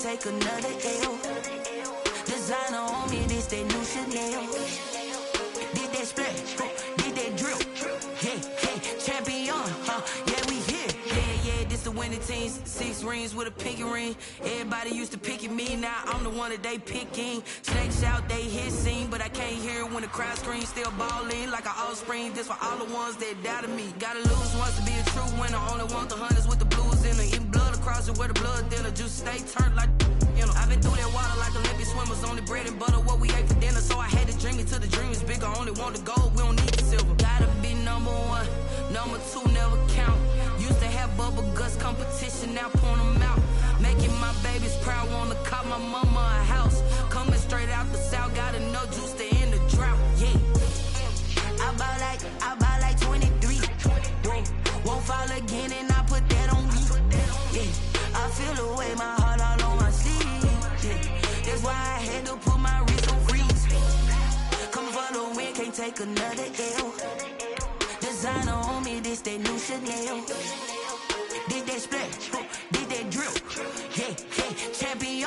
take another L. Designer on me, this that new Chanel. Did that splash, did that drip. Yeah, champion, yeah, we here. Yeah, this the winning teams. 6 rings with a pinky ring. Everybody used to pick at me, now I'm the one that they picking. Snakes out, they hit scene, but I can't hear it when the crowd screams. Still ballin' like an offspring. This for all the ones that doubted me. Gotta lose once to be a true winner. Only want the hunters with the blues in her. Eating blood across it where the blood thinner. Juice stay turned like, you know. I've been through that water like Olympic swimmers. Only bread and butter, what we ate for dinner. So I had to dream it till the dream is bigger. Only want the gold, we don't need the silver. Gotta be number 1, number 2 never count. Used to have bubble guts competition, now point them out. Making my babies proud, wanna cop my mama a house. Coming straight out the south, gotta know juice to end the drought. Yeah, I buy like 23. Won't fall again, and I put that on me. Yeah, I feel the way, my heart all on my sleeve. Yeah, that's why I had to put my wrist on freeze. Coming for the win, can't take another L. Designer on me, this that new Chanel. Did that splash, did that drip. Yeah, champion,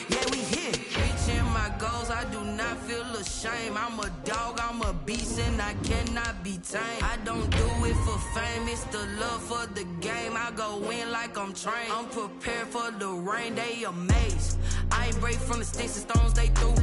yeah, we here. Reaching my goals, I do not feel ashamed. I'm a dog, I'm a beast, and I cannot be tamed. I don't do it for fame, it's the love for the game. I go in like I'm trained. I'm prepared for the rain, they amazed. I ain't break from the sticks and stones they threw.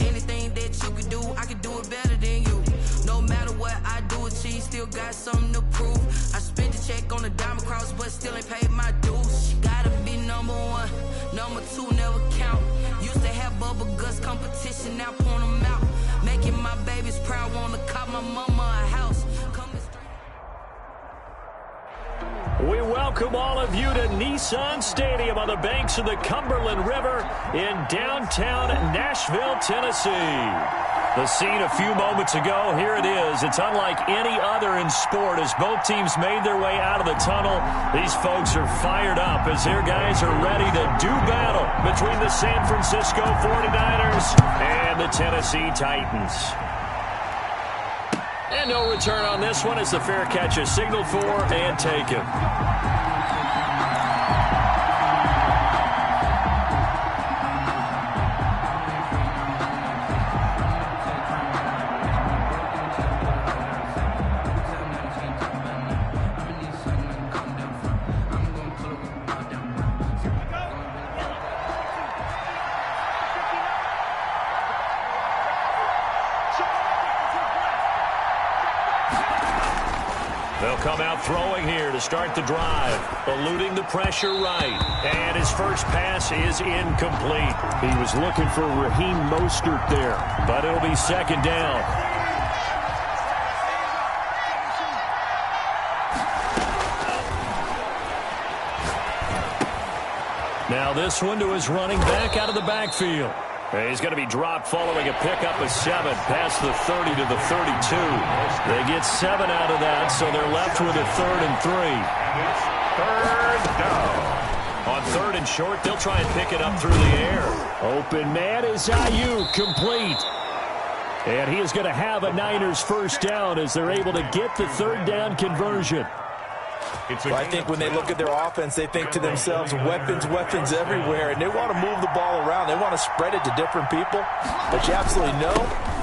Anything that you could do, I could do it better than you. No matter what I do, achieve, still got something to prove. I spent the check on the diamond cross, but still ain't paid my dues. Gotta be number 1, number 2 never count. Used to have bubble guts competition, now point them out. Making my babies proud, wanna cop my mama a house. We welcome all of you to Nissan Stadium on the banks of the Cumberland River in downtown Nashville, Tennessee. The scene a few moments ago, here it is. It's unlike any other in sport as both teams made their way out of the tunnel. These folks are fired up as their guys are ready to do battle between the San Francisco 49ers and the Tennessee Titans. And no return on this one as the fair catch is signaled for and taken. They'll come out throwing here to start the drive, eluding the pressure right. And his first pass is incomplete. He was looking for Raheem Mostert there, but it'll be second down. Now this one to his running back out of the backfield. He's going to be dropped following a pickup of 7 past the 30 to the 32. They get 7 out of that, so they're left with a 3rd and 3. Third down. On 3rd and short, they'll try and pick it up through the air. Open man is Ayuk, complete. And he is going to have a Niners first down as they're able to get the 3rd down conversion. Well, I think when they look at their offense, they think to themselves, weapons, weapons everywhere, and they want to move the ball around. They want to spread it to different people, but you absolutely know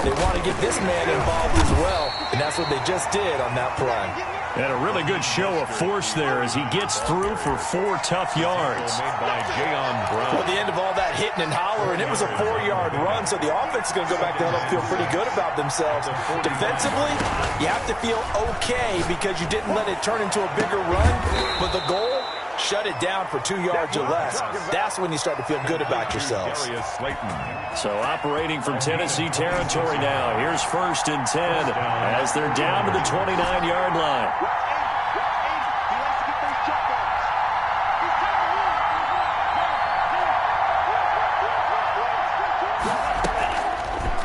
they want to get this man involved as well, and that's what they just did on that play. And a really good show of force there as he gets through for 4 tough yards. Made by Jayon Brown. Well, the end of all that hitting and hollering, it was a 4-yard run, so the offense is going to go back down and feel pretty good about themselves. Defensively, you have to feel okay because you didn't let it turn into a bigger run, but the goal, shut it down for 2 yards or less. That's when you start to feel good about yourselves. So operating from Tennessee territory now. Here's 1st and 10 as they're down to the 29-yard line.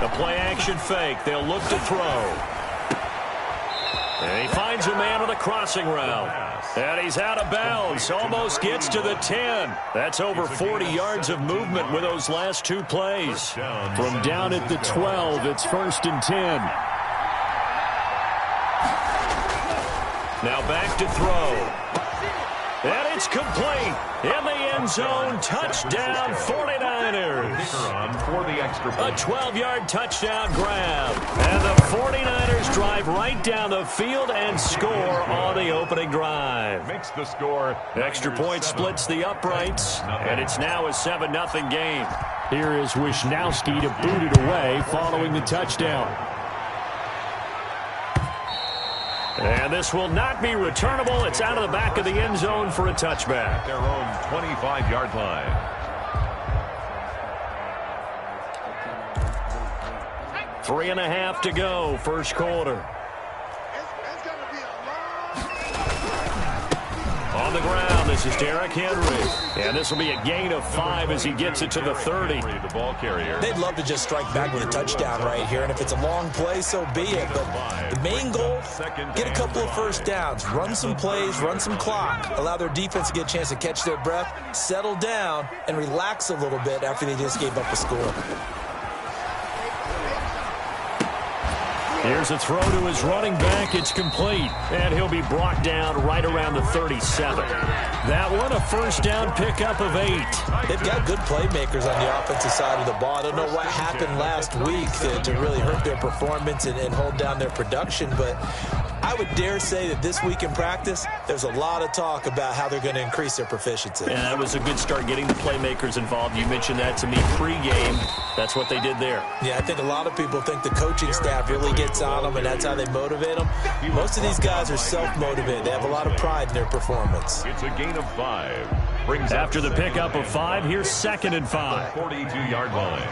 The play action fake. They'll look to throw. And he finds a man on the crossing route. And he's out of bounds. Almost gets to the 10. That's over 40 yards of movement with those last 2 plays. From down at the 12, it's 1st and 10. Now back to throw. And It's complete. In the end zone, touchdown 49ers. For the extra point. A 12-yard touchdown grab. And the 49ers drive right down the field and score on the opening drive. Makes the score. Extra point splits the uprights, and it's now a 7-0 game. Here is Wisnowski to boot it away following the touchdown. And this will not be returnable. It's out of the back of the end zone for a touchback. Their own 25-yard line. Three and a half to go, first quarter. On the ground, this is Derrick Henry. And this will be a gain of 5 as he gets it to the 30. The ball carrier. They'd love to just strike back with a touchdown right here, and if it's a long play, so be it. But the main goal, get a couple of first downs, run some plays, run some clock, allow their defense to get a chance to catch their breath, settle down, and relax a little bit after they just gave up a score. Here's a throw to his running back. It's complete. And he'll be brought down right around the 37. That one, a first down pickup of 8. They've got good playmakers on the offensive side of the ball. I don't know what happened last week to really hurt their performance and hold down their production, but I would dare say that this week in practice, there's a lot of talk about how they're going to increase their proficiency. Yeah, that was a good start getting the playmakers involved. You mentioned that to me pregame. That's what they did there. Yeah, I think a lot of people think the coaching staff really gets on them, and that's how they motivate them. Most of these guys are self-motivated. They have a lot of pride in their performance. It's a gain of 5. Brings After the pickup of 5, here's 2nd and 5. 42-yard line.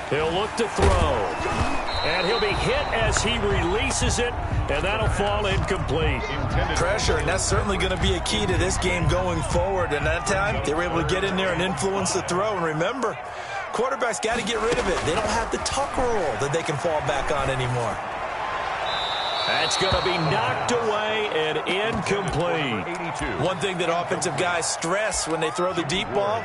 He'll look to throw. And he'll be hit as he releases it, and that'll fall incomplete. Pressure, and that's certainly going to be a key to this game going forward. And that time, they were able to get in there and influence the throw. And remember, quarterbacks got to get rid of it. They don't have the tuck rule that they can fall back on anymore. That's going to be knocked away and incomplete. One thing that offensive guys stress when they throw the deep ball,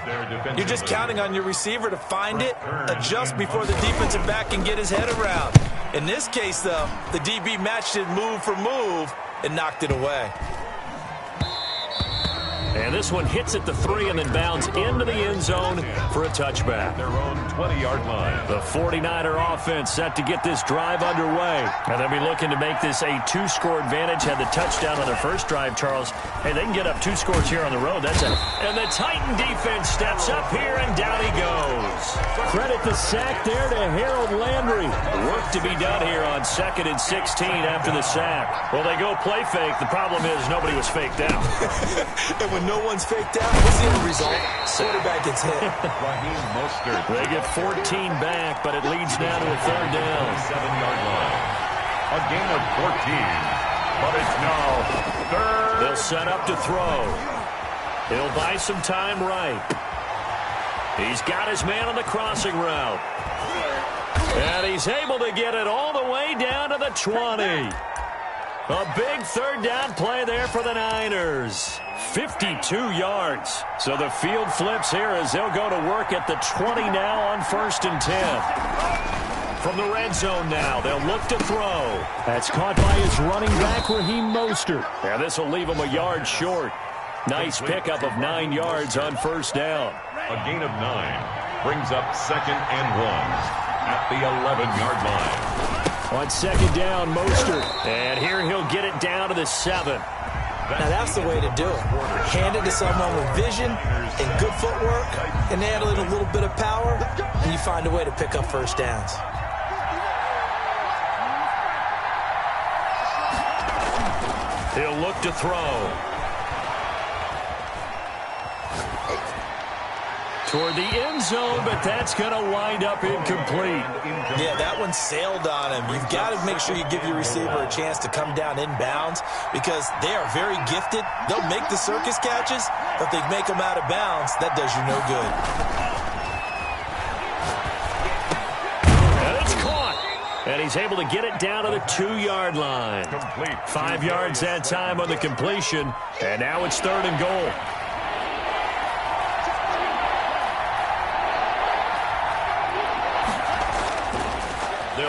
you're just counting on your receiver to find it, adjust before the defensive back can get his head around. In this case, though, the DB matched it move for move and knocked it away. And this one hits at the 3 and then bounds into the end zone for a touchback. Their own 20-yard line. The 49er offense set to get this drive underway. And they'll be looking to make this a 2-score advantage. Had the touchdown on their first drive, Charles. Hey, they can get up 2 scores here on the road. That's it. And the Titan defense steps up here, and down he goes. Credit the sack there to Harold Landry. Work to be done here on 2nd and 16 after the sack. Well, they go play fake. The problem is nobody was faked out. And when no one's faked out, what's the end result? Quarterback gets hit. Raheem Mostert. They get 14 back, but it leads now to a 3rd down. 7-yard line. A gain of 14. But it's now 3rd. They'll set up to throw. He'll buy some time right. He's got his man on the crossing route. And he's able to get it all the way down to the 20. A big 3rd down play there for the Niners. 52 yards. So the field flips here as they'll go to work at the 20 now on 1st and 10. From the red zone now, they'll look to throw. That's caught by his running back, Raheem Mostert. And this will leave him a yard short. Nice pickup of 9 yards on 1st down. A gain of 9. Brings up 2nd and 1 at the 11-yard line. On 2nd down, Mostert. And here he'll get it down to the 7. Now that's the way to do it. Hand it to someone with vision and good footwork, and handle it a little bit of power, and you find a way to pick up first downs. He'll look to throw. Toward the end zone, but that's going to wind up incomplete. Yeah, that one sailed on him. You've got to make sure you give your receiver a chance to come down inbounds because they are very gifted. They'll make the circus catches, but if they make them out of bounds, that does you no good. And it's caught. And he's able to get it down to the 2-yard line. Complete. 5 yards that time on the completion. And now it's 3rd and goal.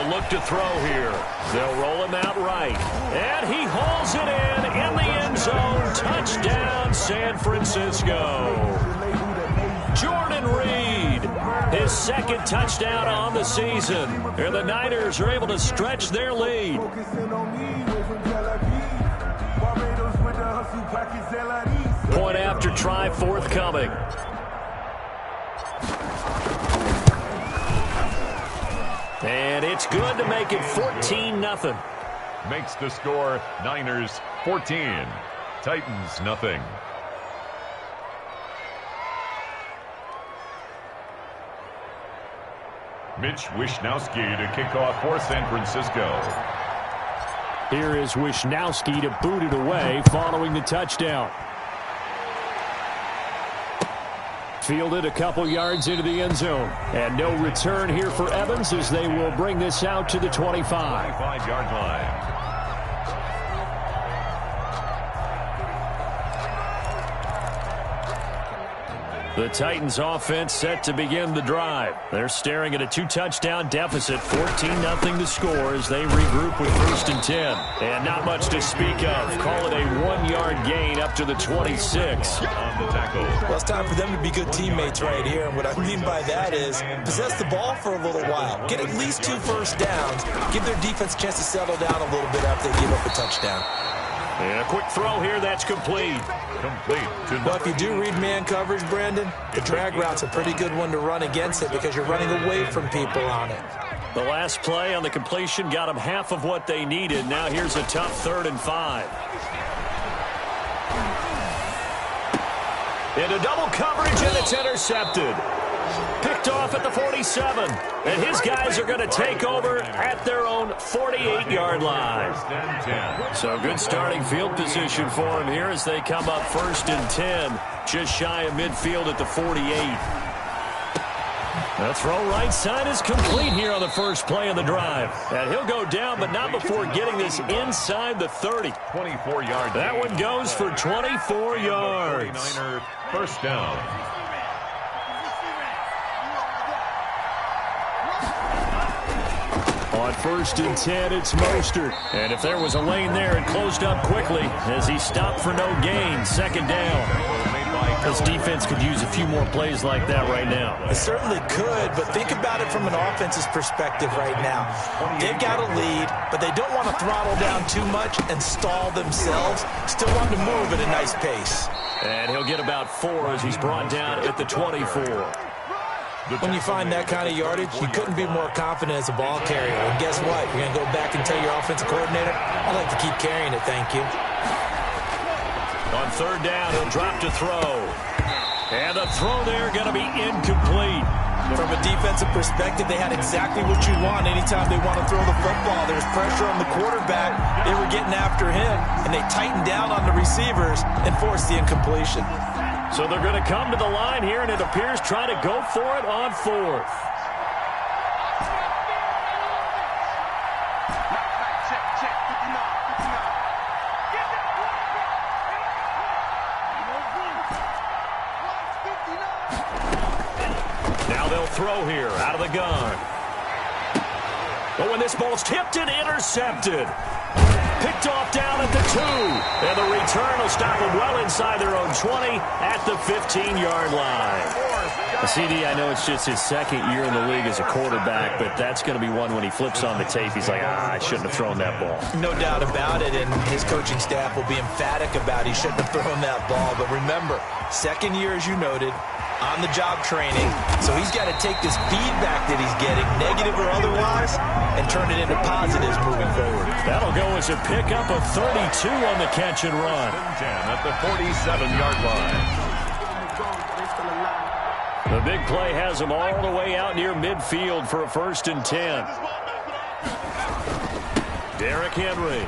look to throw here. They'll roll him out right. And he hauls it in the end zone. Touchdown, San Francisco. Jordan Reed, his second touchdown on the season. And the Niners are able to stretch their lead. Point after try forthcoming. And it's good to make it 14-0. Makes the score Niners 14, Titans nothing. Mitch Wishnowsky to kick off for San Francisco. Here is Wishnowsky to boot it away following the touchdown. Fielded a couple yards into the end zone. And no return here for Evans as they will bring this out to the 25. 25-yard line. The Titans offense set to begin the drive. They're staring at a 2-touchdown deficit, 14-0 to score as they regroup with 1st and 10. And not much to speak of. Call it a 1-yard gain up to the 26. On the tackle. Well, it's time for them to be good teammates right here. And what I mean by that is possess the ball for a little while. Get at least 2 first downs. Give their defense a chance to settle down a little bit after they give up a touchdown. And a quick throw here that's complete. Well, if you do read man coverage, Brandon, the drag route's a pretty good one to run against it because you're running away from people on it. The last play on the completion got them half of what they needed. Now here's a tough 3rd and 5. Into double coverage, and it's intercepted. Picked off at the 47. And his guys are going to take over at their own 48-yard line. So good starting field position for him here as they come up 1st and 10. Just shy of midfield at the 48. The throw right side is complete here on the first play of the drive. And he'll go down, but not before getting this inside the 30. 24 yards. That one goes for 24 yards. 49er first down. On 1st and 10, it's Mostert. And if there was a lane there, it closed up quickly as he stopped for no gain. 2nd down. This defense could use a few more plays like that right now. It certainly could, but think about it from an offense's perspective right now. They've got a lead, but they don't want to throttle down too much and stall themselves. Still want to move at a nice pace. And he'll get about 4 as he's brought down at the 24. When you find that kind of yardage, you couldn't be more confident as a ball carrier. And guess what? You're going to go back and tell your offensive coordinator, I'd like to keep carrying it, thank you. On 3rd down, he'll drop to throw. And the throw there going to be incomplete. From a defensive perspective, they had exactly what you want anytime they want to throw the football. There's pressure on the quarterback. They were getting after him, and they tightened down on the receivers and forced the incompletion. So they're going to come to the line here, and it appears try to go for it on 4th. Now they'll throw here out of the gun. But when this ball's tipped and intercepted. Picked off down at the 2. And the return will stop them well inside their own 20 at the 15-yard line. CD, I know it's just his 2nd year in the league as a quarterback, but that's going to be one when he flips on the tape. He's like, I shouldn't have thrown that ball. No doubt about it, and his coaching staff will be emphatic about he shouldn't have thrown that ball. But remember, 2nd year, as you noted, on-the-job training, so he's got to take this feedback that he's getting, negative or otherwise, and turn it into positives moving forward. That'll go as a pickup of 32 on the catch and run. 10 at the 47-yard line. The big play has him all the way out near midfield for a 1st and 10. Derrick Henry.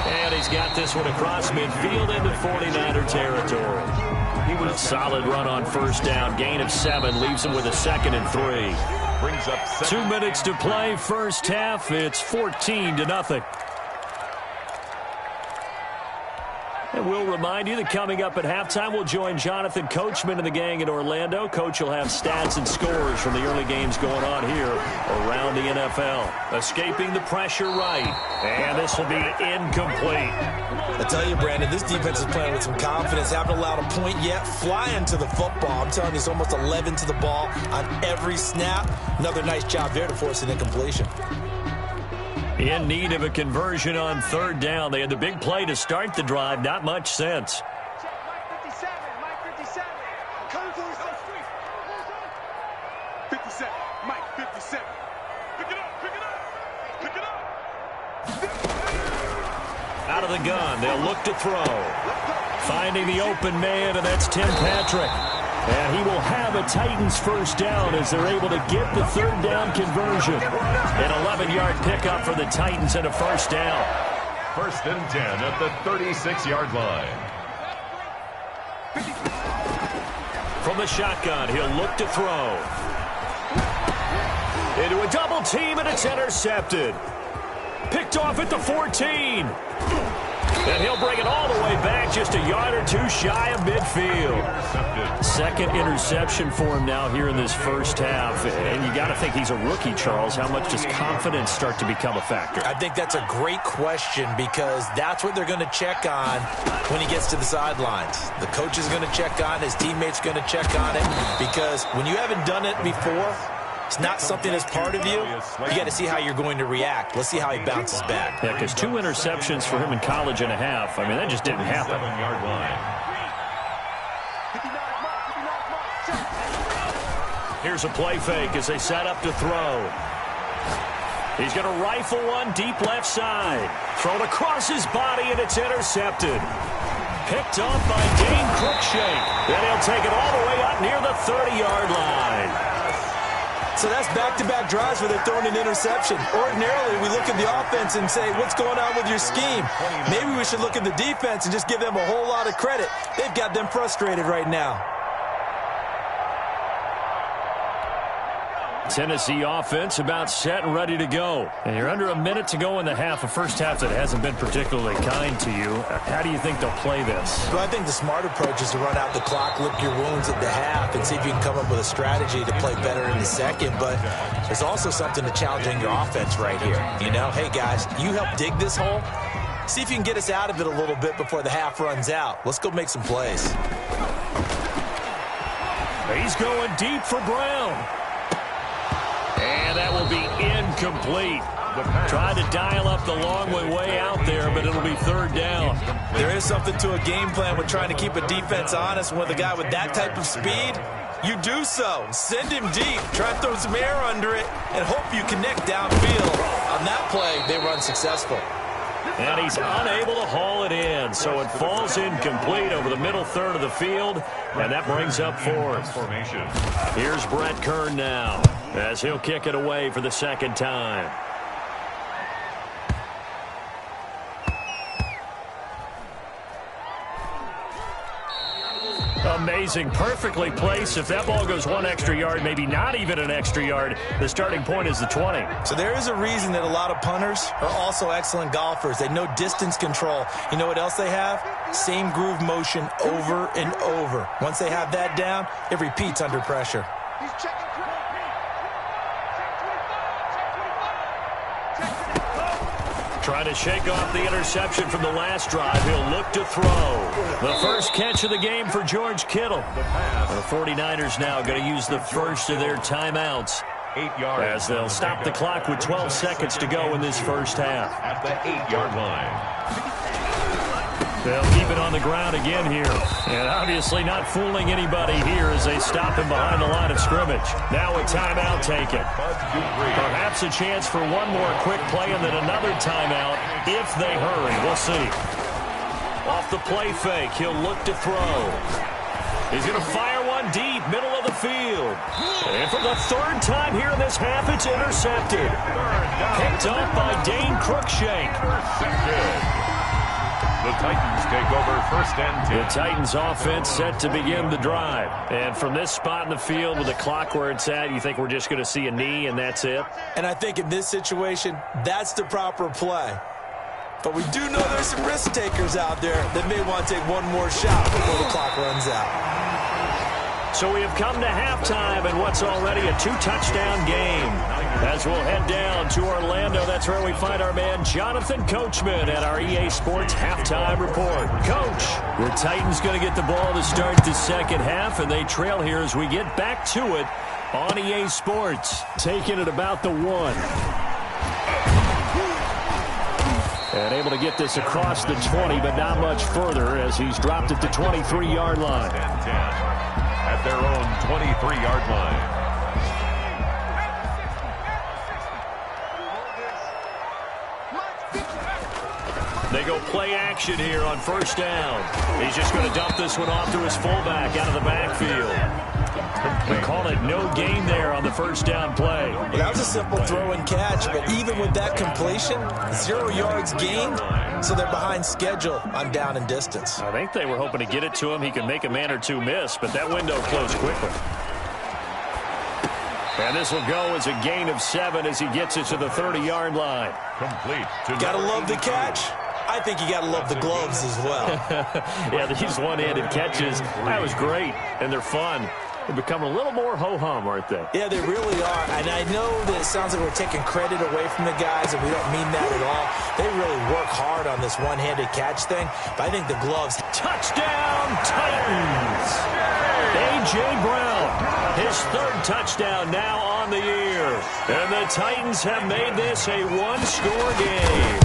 And he's got this one across midfield into 49er territory. A solid run on 1st down. Gain of 7 leaves him with a 2nd and 3. Brings up 2 minutes to play first half. It's 14-0. And we'll remind you that coming up at halftime, we'll join Jonathan Coachman and the gang in Orlando. Coach will have stats and scores from the early games going on here around the NFL. Escaping the pressure right. And this will be incomplete. I tell you, Brandon, this defense is playing with some confidence. Haven't allowed a point yet. Flying to the football. I'm telling you, it's almost 11 to the ball on every snap. Another nice job there to force an incompletion. In need of a conversion on third down. They had the big play to start the drive. Not much sense. Check Mike 57. Mike 57. Come to the street. 57. Mike 57. Pick it up. Pick it up. Pick it up. Out of the gun. They'll look to throw. Finding the open man, and that's Tim Patrick. And he will have a Titans first down as they're able to get the third down conversion. An 11-yard pickup for the Titans and a first down. 1st and 10 at the 36-yard line. From the shotgun, he'll look to throw. Into a double team, and it's intercepted. Picked off at the 14. And he'll bring it all the way back, just a yard or two shy of midfield. Second interception for him now here in this first half. And you got to think he's a rookie, Charles. How much does confidence start to become a factor? I think that's a great question because that's what they're going to check on when he gets to the sidelines. The coach is going to check on, his teammates are going to check on it because when you haven't done it before, it's not something that's part of you. You got to see how you're going to react. Let's see how he bounces back. Yeah, because 2 interceptions for him in college and a half. I mean, that just didn't happen. 7-yard line. Here's a play fake as they set up to throw. He's going to rifle one deep left side. Thrown across his body, and it's intercepted. Picked off by Dane Cruikshank. Then he'll take it all the way up near the 30-yard line. So that's back-to-back drives where they're throwing an interception. Ordinarily, we look at the offense and say, what's going on with your scheme? Maybe we should look at the defense and just give them a whole lot of credit. They've got them frustrated right now. Tennessee offense about set and ready to go. And you're under a minute to go in the half, a first half that hasn't been particularly kind to you. How do you think they'll play this? Well, I think the smart approach is to run out the clock, lick your wounds at the half, and see if you can come up with a strategy to play better in the second. But there's also something to challenging your offense right here. You know, hey, guys, you help dig this hole. See if you can get us out of it a little bit before the half runs out. Let's go make some plays. He's going deep for Brown. And that will be incomplete. Tried to dial up the long way out there, but it'll be third down. There is something to a game plan with trying to keep a defense honest. With a guy with that type of speed, you do so. Send him deep. Try to throw some air under it and hope you connect downfield. On that play, they run successful. And he's unable to haul it in, so it falls incomplete over the middle third of the field, and that brings up fourth. Formation. Here's Brett Kern now, as he'll kick it away for the second time. Amazing, perfectly placed. If that ball goes one extra yard, maybe not even an extra yard, the starting point is the 20. So there is a reason that a lot of punters are also excellent golfers. They know distance control. You know what else they have? Same groove motion over and over. Once they have that down, it repeats under pressure. He's checking. Trying to shake off the interception from the last drive. He'll look to throw. The first catch of the game for George Kittle. The 49ers now going to use the first of their timeouts 8 yards. as they'll stop the clock with 12 seconds to go in this first half. At the 8-yard line. They'll keep it on the ground again here. And obviously not fooling anybody here as they stop him behind the line of scrimmage. Now a timeout taken. Perhaps a chance for one more quick play and then another timeout if they hurry. We'll see. Off the play fake, he'll look to throw. He's going to fire one deep, middle of the field. And for the third time here in this half, it's intercepted. Picked up by Dane Cruikshank. The Titans take over 1st and 10. The Titans offense set to begin the drive. And from this spot in the field with the clock where it's at, you think we're just going to see a knee and that's it? And I think in this situation, that's the proper play. But we do know there's some risk takers out there that may want to take one more shot before the clock runs out. So we have come to halftime in what's already a 2-touchdown game. As we'll head down to Orlando, that's where we find our man Jonathan Coachman at our EA Sports Halftime Report. Coach, the Titans going to get the ball to start the second half, and they trail here as we get back to it on EA Sports. Taking it about the 1. And able to get this across the 20, but not much further as he's dropped it to 23-yard line. At their own 23-yard line. They go play action here on first down. He's just going to dump this one off to his fullback out of the backfield. They call it no gain there on the first down play. Well, that was a simple throw and catch, but even with that completion, 0 yards gained, so they're behind schedule on down and distance. I think they were hoping to get it to him. He can make a man or two miss, but that window closed quickly. And this will go as a gain of 7 as he gets it to the 30-yard line. Complete. Gotta love the catch. I think you gotta love the gloves as well. Yeah, these one-handed catches, that was great, and they're fun. They've become a little more ho-hum, aren't they? Yeah, they really are. And I know that it sounds like we're taking credit away from the guys, and we don't mean that at all. They really work hard on this one-handed catch thing, but I think the gloves... Touchdown, Titans! A.J. Brown, his 3rd touchdown now on the year. And the Titans have made this a one-score game.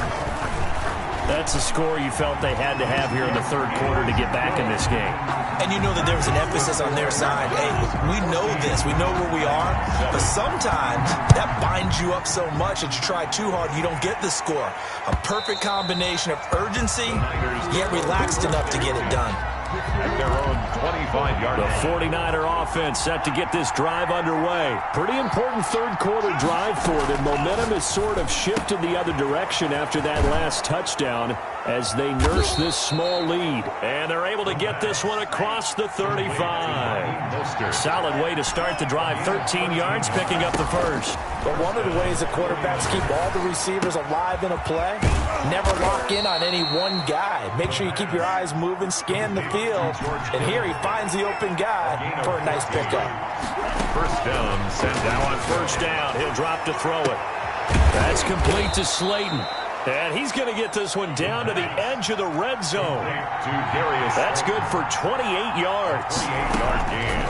That's a score you felt they had to have here in the 3rd quarter to get back in this game. And you know that there was an emphasis on their side. Hey, we know this. We know where we are. But sometimes that binds you up so much that you try too hard, you don't get the score. A perfect combination of urgency, yet relaxed enough to get it done. At their own 25-yard line. The 49er offense set to get this drive underway. Pretty important 3rd quarter drive for them. Momentum has sort of shifted the other direction after that last touchdown as they nurse this small lead. And they're able to get this one across the 35. Solid way to start the drive. 13 yards, picking up the first. But one of the ways the quarterbacks keep all the receivers alive in a play, never lock in on any one guy. Make sure you keep your eyes moving, scan the field. And here he finds the open guy for a nice pickup. First down, send down. On first down, he'll drop to throw it. That's complete to Slayton. And he's going to get this one down to the edge of the red zone. That's good for 28 yards. 28-yard gain.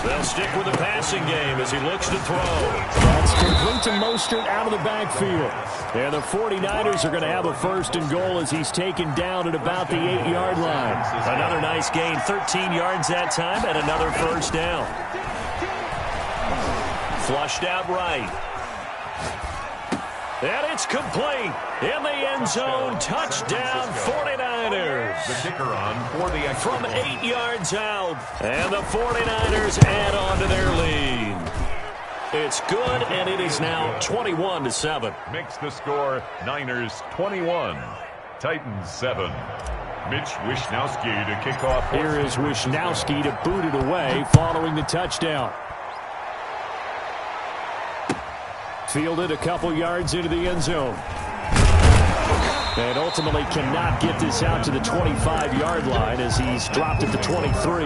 They'll stick with the passing game as he looks to throw. That's complete to Mostert out of the backfield. And the 49ers are going to have a 1st and goal as he's taken down at about the 8-yard line. Another nice gain, 13 yards that time, and another first down. Flushed out right. And it's complete. In the end zone, touchdown 49ers. The kicker on for the extra from 8 yards out. And the 49ers add on to their lead. It's good, and it is now 21-7. Makes the score Niners 21, Titans 7. Mitch Wishnowsky to kick off. Here is Wishnowsky to boot it away following the touchdown. Fielded a couple yards into the end zone. And ultimately cannot get this out to the 25-yard line as he's dropped it to 23.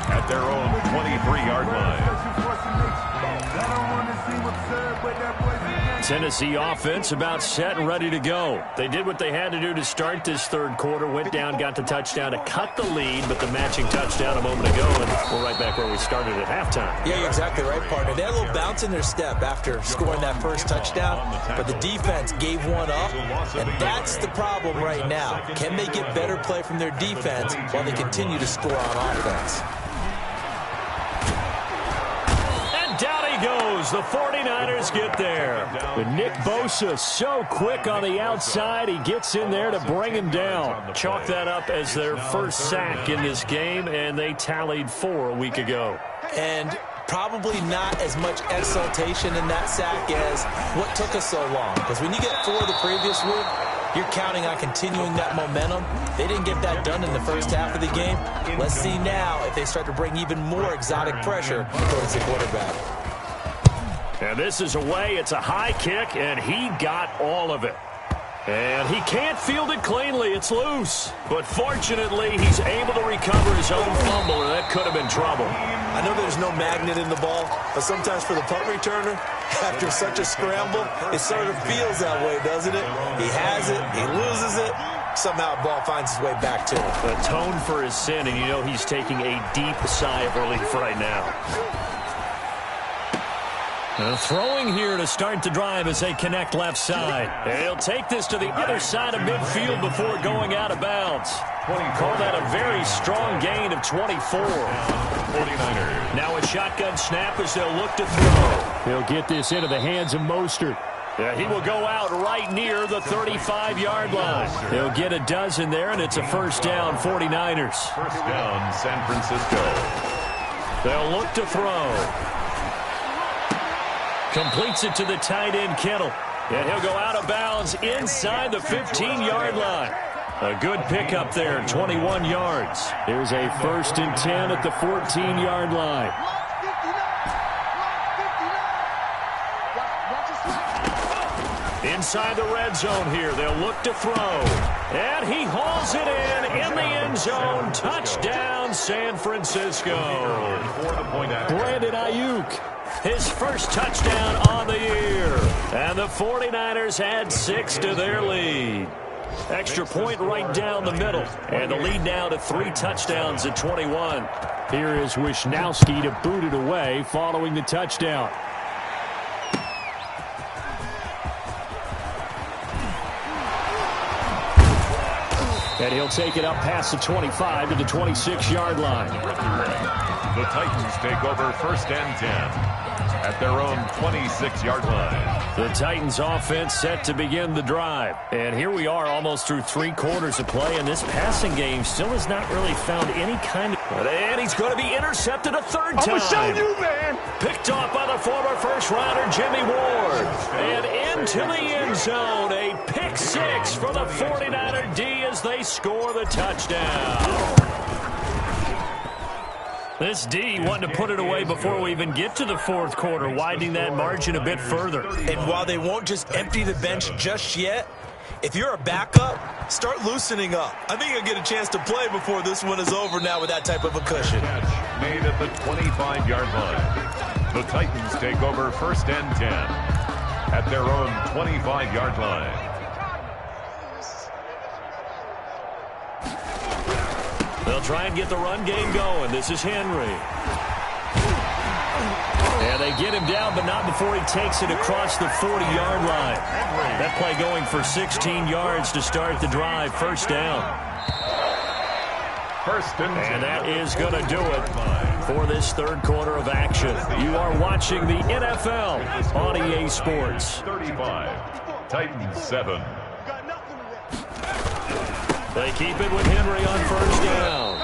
At their own 23-yard line. Tennessee offense about set and ready to go. They did what they had to do to start this 3rd quarter. Went down, got the touchdown to cut the lead, but the matching touchdown a moment ago, and we're right back where we started at halftime. Yeah, you're exactly right, partner. They had a little bounce in their step after scoring that first touchdown, but the defense gave one up, and that's the problem right now. Can they get better play from their defense while they continue to score on offense? Down he goes. The 49ers get there. But Nick Bosa so quick on the outside. He gets in there to bring him down. Chalk that up as their first sack in this game, and they tallied 4 a week ago. And probably not as much exultation in that sack as what took us so long. Because when you get 4 the previous week, you're counting on continuing that momentum. They didn't get that done in the first half of the game. Let's see now if they start to bring even more exotic pressure towards the quarterback. And this is away. It's a high kick, and he got all of it. And he can't field it cleanly. It's loose. But fortunately, he's able to recover his own fumble, or that could have been trouble. I know there's no magnet in the ball, but sometimes for the punt returner, after such a scramble, it sort of feels that way, doesn't it? He has it, he loses it, somehow the ball finds its way back to him. Atone for his sin, and you know he's taking a deep sigh of relief right now. Throwing here to start the drive as they connect left side. And he'll take this to the other side of midfield before going out of bounds. Call that a very strong gain of 24. 49ers. Now a shotgun snap as they'll look to throw. He'll get this into the hands of Mostert. He will go out right near the 35-yard line. He'll get a dozen there, and it's a first down, 49ers. First down, San Francisco. They'll look to throw. Completes it to the tight end, Kittle. And he'll go out of bounds inside the 15-yard line. A good pickup there, 21 yards. There's a first and 10 at the 14-yard line. Inside the red zone here, they'll look to throw. And he hauls it in the end zone. Touchdown, San Francisco. Brandon Ayuk. His first touchdown on the year. And the 49ers add 6 to their lead. Extra point right down the middle. And the lead now to 3 touchdowns at 21. Here is Wishnowsky to boot it away following the touchdown. And he'll take it up past the 25 to the 26-yard line. The Titans take over first and 10 at their own 26-yard line. The Titans offense set to begin the drive. And here we are almost through 3 quarters of play, and this passing game still has not really found any kind of... And he's going to be intercepted a third time. I'm going to show you, man. Picked off by the former first-rounder Jimmy Ward. And into the end zone, a pick 6 for the 49er D as they score the touchdown. This D wanting to put it away before we even get to the fourth quarter, widening that margin a bit further. And while they won't just empty the bench just yet, if you're a backup, start loosening up. I think you'll get a chance to play before this one is over now with that type of a cushion. Made at the 25-yard line. The Titans take over first and 10 at their own 25-yard line. They'll try and get the run game going. This is Henry. And they get him down, but not before he takes it across the 40-yard line. That play going for 16 yards to start the drive. First down. And that is going to do it for this third quarter of action. You are watching the NFL on EA Sports. 35, Titans 7. They keep it with Henry on first down.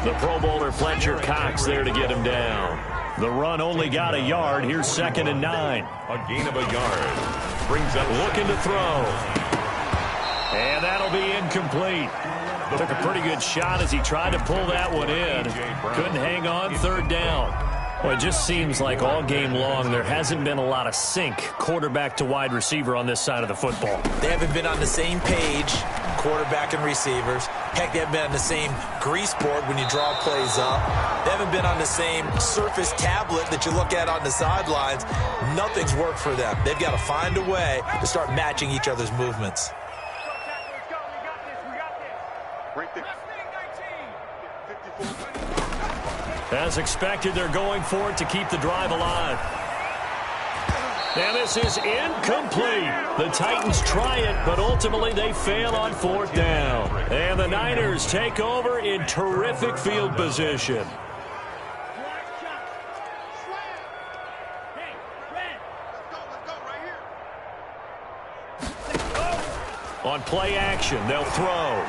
The Pro Bowler Fletcher Cox there to get him down. The run only got a yard. Here's 2nd and 9. A gain of a yard. Brings up looking to throw. And that'll be incomplete. Took a pretty good shot as he tried to pull that one in. Couldn't hang on. Third down. Well, it just seems like all game long there hasn't been a lot of sync quarterback to wide receiver on this side of the football. They haven't been on the same page, quarterback and receivers. Heck, they haven't been on the same grease board when you draw plays up. They haven't been on the same surface tablet that you look at on the sidelines. Nothing's worked for them. They've got to find a way to start matching each other's movements. As expected, they're going for it to keep the drive alive. And this is incomplete. The Titans try it, but ultimately they fail on fourth down. And the Niners take over in terrific field position. On play action, they'll throw.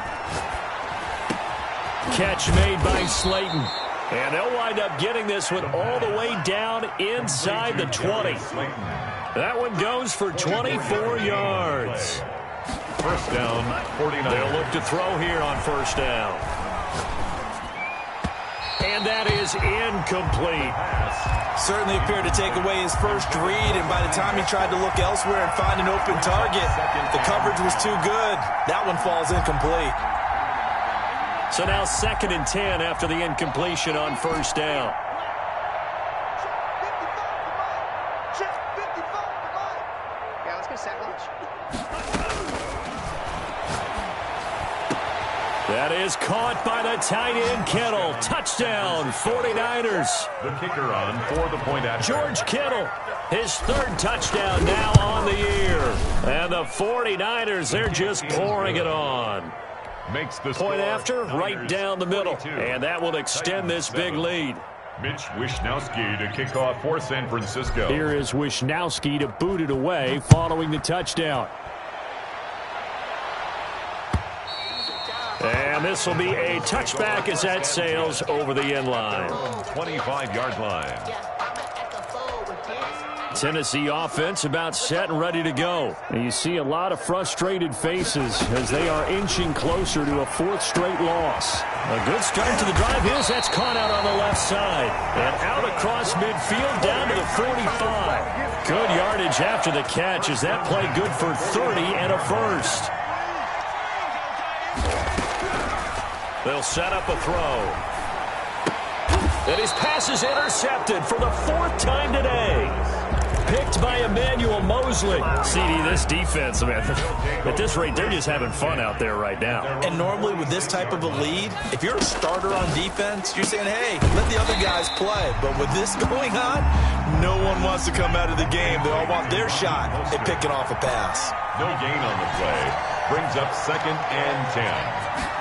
Catch made by Slayton. And they'll wind up getting this one all the way down inside the 20. That one goes for 24 yards. First down, 49. They'll look to throw here on first down. And And that is incomplete. Certainly appeared to take away his first read, and by the time he tried to look elsewhere and find an open target, the coverage was too good. That one falls incomplete. So now 2nd and 10 after the incompletion on first down. Yeah, let's get set lunch. That is caught by the tight end, Kittle. Touchdown, 49ers. The kicker on for the point after. George Kittle, his 3rd touchdown now on the year. And the 49ers, they're just pouring it on. Makes the Point score, after, right Niners down the middle. 22. And that will extend this big lead. Mitch Wishnowsky to kick off for San Francisco. Here is Wishnowsky to boot it away following the touchdown. And this will be a touchback as that sails over the end line. 25-yard line. Tennessee offense about set and ready to go. And you see a lot of frustrated faces as they are inching closer to a 4th straight loss. A good start to the drive is that's caught out on the left side. And out across midfield down to the 45. Good yardage after the catch as that play good for 30 and a first. They'll set up a throw. And his pass is intercepted for the 4th time today. Picked by Emmanuel Mosley. CD, this defense, man, at this rate, they're just having fun out there right now. And normally with this type of a lead, if you're a starter on defense, you're saying, hey, let the other guys play. But with this going on, no one wants to come out of the game. They all want their shot at picking off a pass. No gain on the play. Brings up 2nd and 10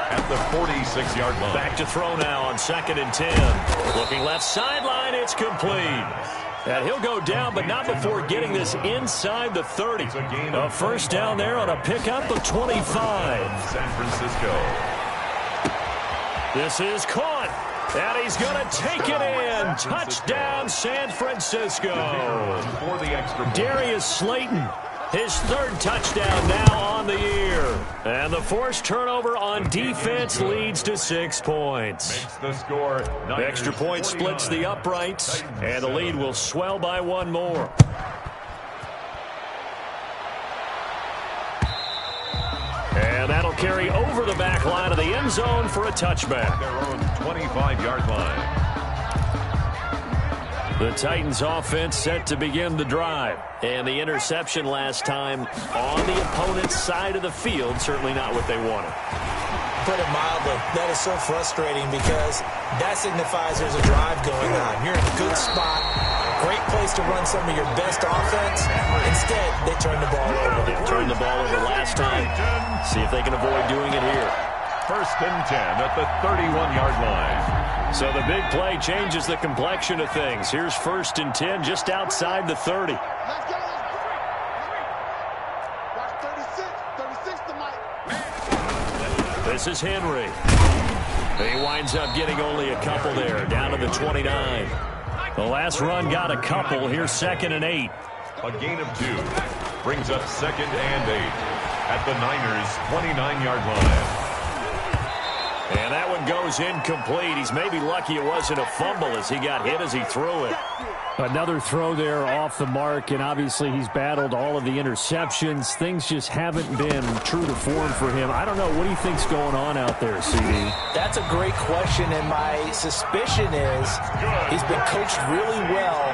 at the 46-yard line. Back to throw now on 2nd and 10. Looking left sideline, it's complete. And he'll go down, but not before getting this inside the 30. A first down there on a pickup of 25. San Francisco. This is caught. And he's going to take it in. Touchdown, San Francisco. For the extra point. Darius Slayton, his 3rd touchdown now on the year. And the forced turnover on defense leads to 6 points. Makes the score. The extra point splits the uprights, and the lead will swell by 1 more. And that'll carry over the back line of the end zone for a touchback. Their own 25-yard line. The Titans offense set to begin the drive. And the interception last time on the opponent's side of the field, certainly not what they wanted. Put it mildly, that is so frustrating because that signifies there's a drive going on. You're in a good spot, great place to run some of your best offense. Instead, they turn the ball over. They turned the ball over last time. See if they can avoid doing it here. 1st and 10 at the 31-yard line. So the big play changes the complexion of things. Here's 1st and 10 just outside the 30. Let's go. Watch 36. 36 to Mike. This is Henry. He winds up getting only a couple there, down to the 29. The last run got a couple. Here's 2nd and 8. A gain of 2. Brings up 2nd and 8 at the Niners' 29-yard line. And that one goes incomplete. He's maybe lucky it wasn't a fumble as he got hit as he threw it. Another throw there off the mark, and obviously he's battled all of the interceptions. Things just haven't been true to form for him. I don't know. What do you think's going on out there, CD? That's a great question, and my suspicion is he's been coached really well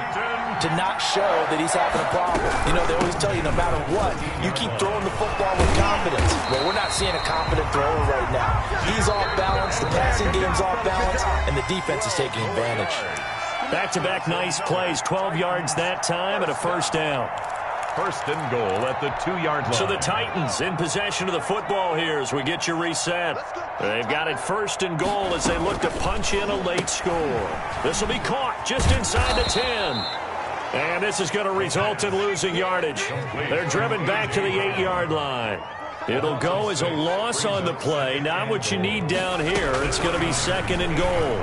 to not show that he's having a problem. You know, they always tell you no matter what, you keep throwing the football with confidence. Well, we're not seeing a confident thrower right now. He's off balance, the passing game's off balance, and the defense is taking advantage. Back-to-back nice plays, 12 yards that time and a first down. 1st and goal at the 2-yard line. So the Titans in possession of the football here as we get you reset. They've got it 1st and goal as they look to punch in a late score. This will be caught just inside the 10. And this is going to result in losing yardage. They're driven back to the 8-yard line. It'll go as a loss on the play. Not what you need down here. It's going to be 2nd and goal.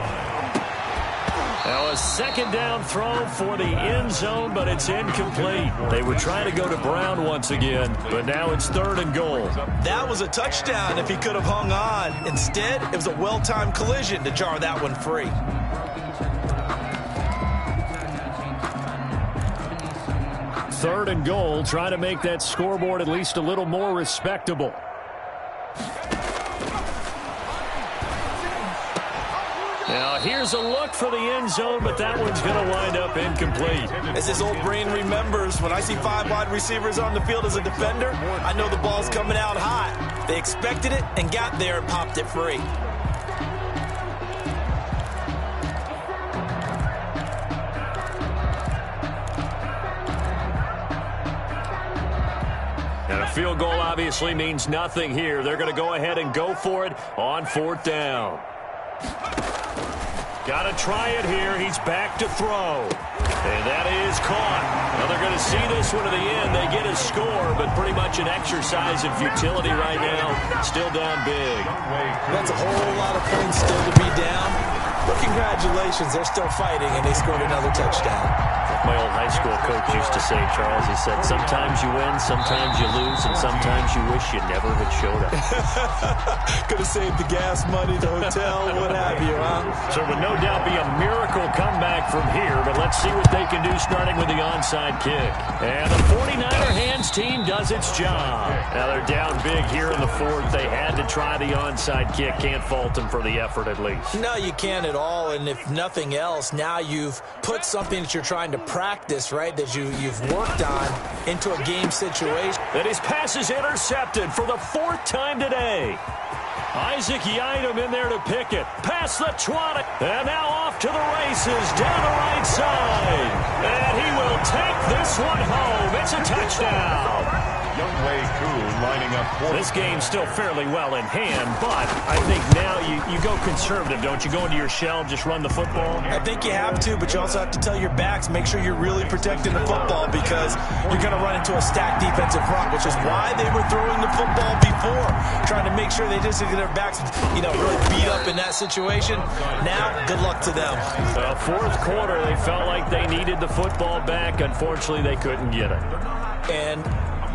Now a 2nd down throw for the end zone, but it's incomplete. They were trying to go to Brown once again, but now it's 3rd and goal. That was a touchdown if he could have hung on. Instead, it was a well-timed collision to jar that one free. 3rd and goal. Try to make that scoreboard at least a little more respectable. Now, here's a look for the end zone, but that one's going to wind up incomplete. As his old brain remembers, when I see 5 wide receivers on the field as a defender, I know the ball's coming out hot. They expected it and got there and popped it free. And a field goal obviously means nothing here. They're going to go ahead and go for it on 4th down. Got to try it here. He's back to throw. And that is caught. Now they're going to see this one to the end. They get a score, but pretty much an exercise in futility right now. Still down big. That's a whole lot of points still to be down. But congratulations, they're still fighting, and they scored another touchdown. My old high school coach used to say, Charles, he said, sometimes you win, sometimes you lose, and sometimes you wish you never had showed up. Could have saved the gas money, the hotel, what have you, huh? So it would no doubt be a miracle comeback from here, but let's see what they can do starting with the onside kick. And the 49er hands team does its job. Now they're down big here in the 4th. They had to try the onside kick. Can't fault them for the effort at least. No, you can't at all, and if nothing else, now you've put something that you're trying to practice, right, that you've worked on into a game situation. And his pass is intercepted for the 4th time today. Isaac Yiadom in there to pick it. Past the 20. And now off to the races down the right side. And he will take this one home. It's a touchdown. Younghoe Koo lining up for this game's still fairly well in hand, but I think now you go conservative, don't you? Go into your shell, just run the football? I think you have to, but you also have to tell your backs, make sure you're really protecting the football because you're going to run into a stacked defensive front, which is why they were throwing the football before, trying to make sure they just get their backs, really beat up in that situation. Now, good luck to them. 4th quarter, they felt like they needed the football back. Unfortunately, they couldn't get it. And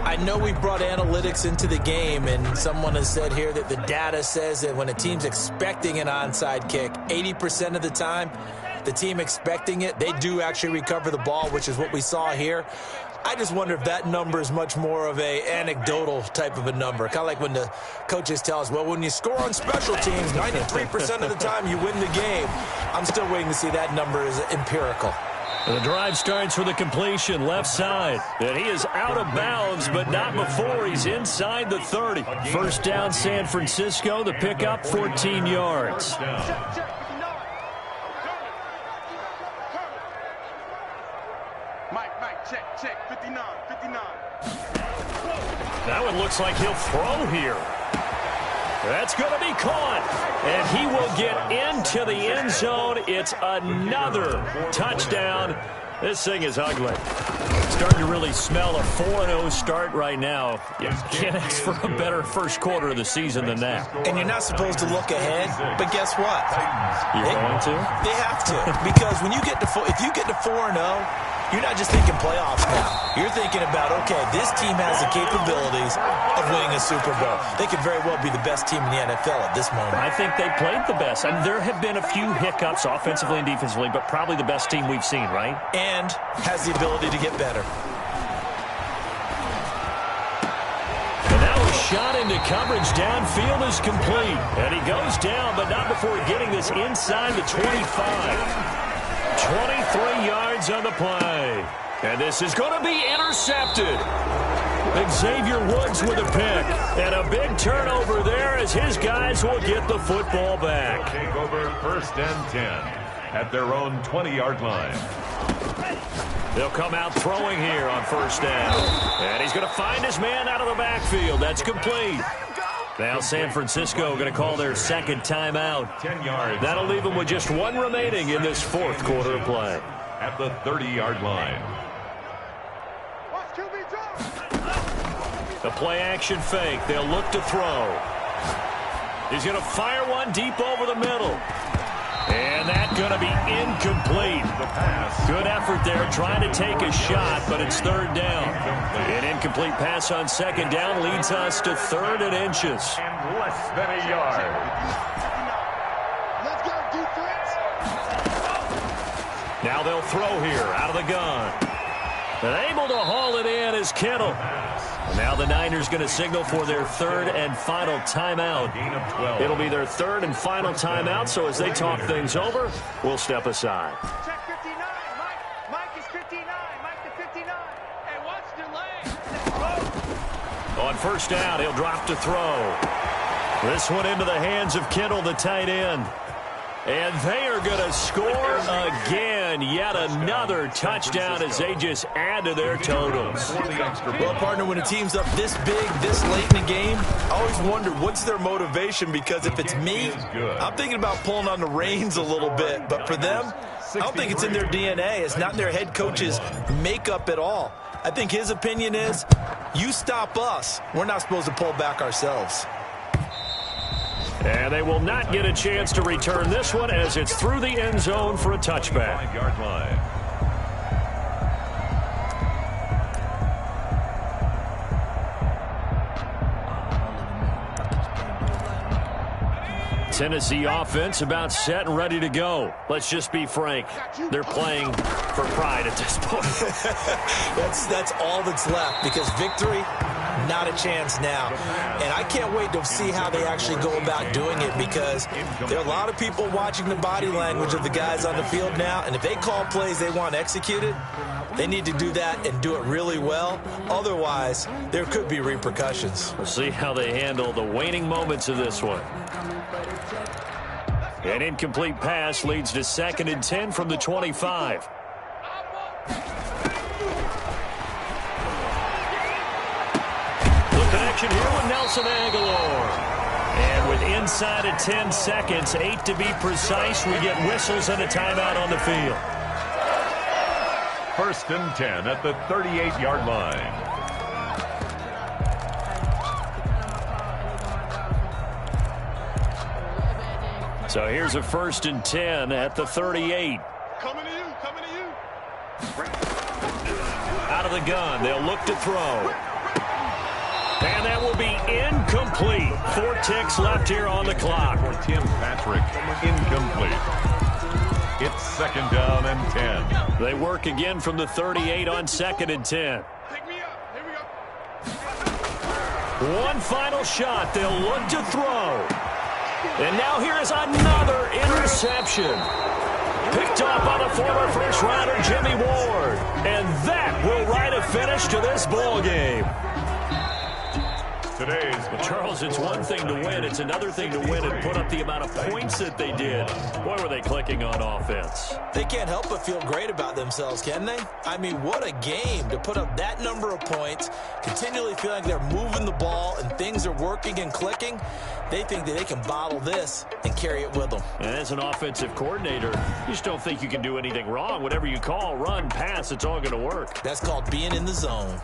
I know we brought analytics into the game, and someone has said here that the data says that when a team's expecting an onside kick, 80% of the time, the team expecting it, they do actually recover the ball, which is what we saw here. I just wonder if that number is much more of a anecdotal type of a number. Kind of like when the coaches tell us, well, when you score on special teams, 93% of the time you win the game. I'm still waiting to see that number is empirical. The drive starts with a completion left side. And he is out of bounds, but not before he's inside the 30. 1st down, San Francisco. The pickup, 14 yards. Mike, check, 59. Now it looks like he'll throw here. That's going to be caught, and he will get into the end zone. It's another touchdown. This thing is ugly. Starting to really smell a 4-0 start right now. You can't ask for a better first quarter of the season than that. And you're not supposed to look ahead, but guess what? You're going to? They have to, because when you get to if you get to 4-0, you're not just thinking playoffs now. You're thinking about, okay, this team has the capabilities of winning a Super Bowl. They could very well be the best team in the NFL at this moment. I think they played the best. I mean, there have been a few hiccups offensively and defensively, but probably the best team we've seen, right? And has the ability to get better. And now a shot into coverage downfield is complete. And he goes down, but not before getting this inside the 25. 23 yards on the play. And this is going to be intercepted. Xavier Woods with a pick. And a big turnover there as his guys will get the football back. Take over 1st and 10 at their own 20-yard line. They'll come out throwing here on 1st down. And he's going to find his man out of the backfield. That's complete. Now San Francisco going to call their 2nd timeout. 10 yards. That'll leave them with just one remaining in this 4th quarter of play. At the 30-yard line. The play action fake. They'll look to throw. He's going to fire one deep over the middle. And that's going to be incomplete. The pass. Good effort there trying to take a shot, but it's 3rd down. An incomplete pass on 2nd down leads us to 3rd and inches. And less than a yard. Let's go, defense. Now they'll throw here out of the gun. And able to haul it in is Kittle. And now the Niners going to signal for their third and final timeout. It'll be their third and final timeout, so as they talk things over, we'll step aside. Check 59. Mike is 59. Mike to 59. Hey, watch the leg. On first down, he'll drop to throw. This one into the hands of Kittle, the tight end. And they are going to score again. Yet another touchdown as they just add to their totals. Well, partner, when a team's up this big, this late in the game, I always wonder what's their motivation, because if it's me, I'm thinking about pulling on the reins a little bit. But for them, I don't think it's in their DNA. It's not in their head coach's makeup at all. I think his opinion is, you stop us, we're not supposed to pull back ourselves. And they will not get a chance to return this one as it's through the end zone for a touchback. 5-yard line. Tennessee offense about set and ready to go. Let's just be frank. They're playing for pride at this point. That's all that's left, because victory, not a chance now. And I can't wait to see how they actually go about doing it, because there are a lot of people watching the body language of the guys on the field now, and if they call plays they want executed, they need to do that and do it really well. Otherwise, there could be repercussions. We'll see how they handle the waning moments of this one. An incomplete pass leads to 2nd and 10 from the 25. The connection here with Nelson Aguilar. And with inside of 10 seconds, 8 to be precise, we get whistles and a timeout on the field. 1st and 10 at the 38-yard line. So here's a 1st and 10 at the 38. Coming to you. Coming to you. Out of the gun, they'll look to throw. And that will be incomplete. 4 ticks left here on the clock. For Tim Patrick, incomplete. It's 2nd down and 10. They work again from the 38 on 2nd and 10. Pick me up. Here we go. One final shot. They'll look to throw. And now here is another interception. Picked up by the former first-rounder Jimmy Ward. And that will write a finish to this ball game. Today's Charles, it's one thing to win. It's another thing to win and put up the amount of points that they did. Boy, were they clicking on offense. They can't help but feel great about themselves, can they? I mean, what a game to put up that number of points, continually feel like they're moving the ball and things are working and clicking. They think that they can bottle this and carry it with them. And as an offensive coordinator, you just don't think you can do anything wrong. Whatever you call, run, pass, it's all going to work. That's called being in the zone.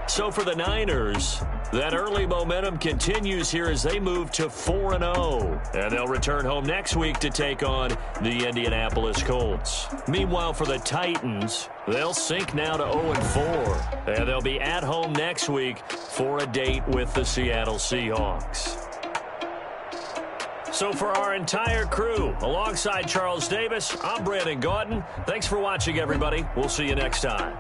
So for the Niners, that early momentum continues here as they move to 4-0. And they'll return home next week to take on the Indianapolis Colts. Meanwhile, for the Titans, they'll sink now to 0-4. And they'll be at home next week for a date with the Seattle Seahawks. So for our entire crew, alongside Charles Davis, I'm Brandon Gaudin. Thanks for watching, everybody. We'll see you next time.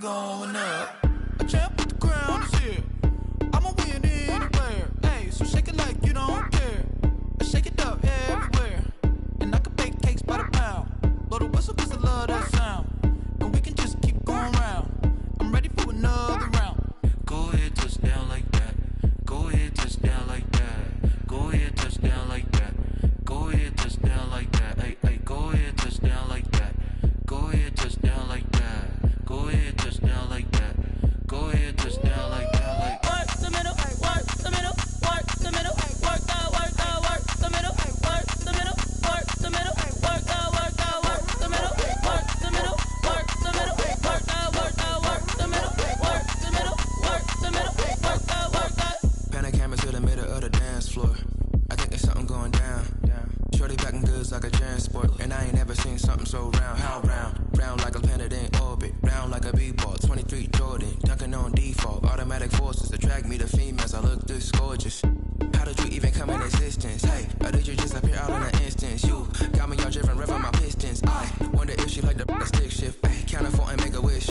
Going up, a champ with the crown is here. I'ma win anywhere. Hey, so shake it like you don't care. Shake it up everywhere. And I can bake cakes by the pound. Blow the whistle 'cause I love that sound. And we can just keep going round. I'm ready for another round. Go ahead, touchdown like that. Go ahead, touchdown like that. Go ahead, touchdown like that. Go ahead, touchdown like that. Hey, hey, go ahead, touchdown like that. Go ahead, touchdown like that. Go ahead, touchdown like that. Go ahead, touchdown like that. me the females, I look this gorgeous. How did you even come in existence? Hey,